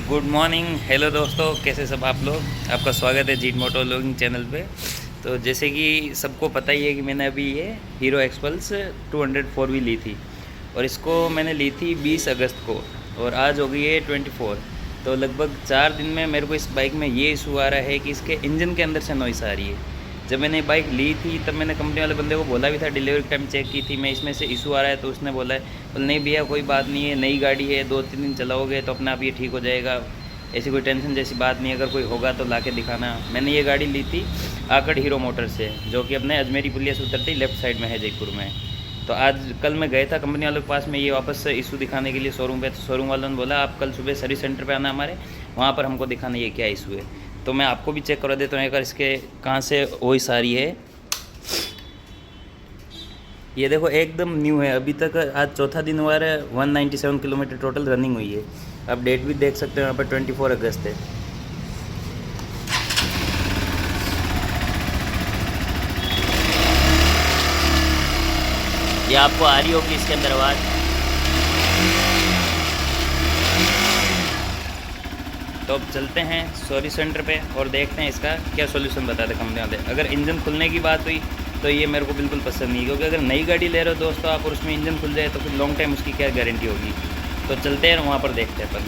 Good morning, hello दोस्तों, कैसे सब आप लोग। आपका स्वागत है जीट मोटो व्लॉगिंग चैनल पे। तो जैसे कि सबको पता ही है कि मैंने अभी ये हीरो एक्सपल्स 200 वी ली थी और इसको मैंने ली थी 20 अगस्त को और आज हो गई है 24। तो लगभग 4 दिन में मेरे को इस बाइक में ये इशू आ रहा है कि इसके इंजन के अंदर से नॉइस आ रही है। जब मैंने बाइक ली थी तब मैंने कंपनी वाले बंदे को बोला भी था, डिलीवरी टाइम चेक की थी मैं, इसमें से इशू आ रहा है। तो उसने बोला है, बोल नहीं भैया कोई बात नहीं है, नई गाड़ी है, 2-3 दिन चलाओगे तो अपने आप ये ठीक हो जाएगा, ऐसी कोई टेंशन जैसी बात नहीं है, अगर कोई होगा तो ला के दिखाना। मैंने ये गाड़ी ली थी आकड़ हीरो मोटर से, जो कि अपने अजमेरी पुलिया से उतरती लेफ्ट साइड में है जयपुर में। तो आज कल मैं गया था कंपनी वालों के पास में ये वापस से इशू दिखाने के लिए शोरूम पे। तो शोरूम वालों ने बोला आप कल सुबह सर्विस सेंटर पे आना हमारे, वहाँ पर हमको दिखाना ये क्या इशू है। तो मैं आपको भी चेक करवा देता हूँ अगर इसके कहाँ से वॉइस आ रही है। ये देखो एकदम न्यू है, अभी तक आज चौथा दिन हुआ है, 197 किलोमीटर टोटल रनिंग हुई है। आप डेट भी देख सकते हो यहाँ पर 24 अगस्त है। ये आपको आ रही होगी इसके अंदर आवाज़। तो अब चलते हैं सर्विस सेंटर पे और देखते हैं इसका क्या सोल्यूशन बताते कंपनी वाले। अगर इंजन खुलने की बात हुई तो ये मेरे को बिल्कुल पसंद नहीं है, क्योंकि अगर नई गाड़ी ले रहे हो दोस्तों आप और उसमें इंजन खुल जाए तो फिर लॉन्ग टाइम उसकी क्या गारंटी होगी। तो चलते हैं वहाँ पर देखते हैं अपन।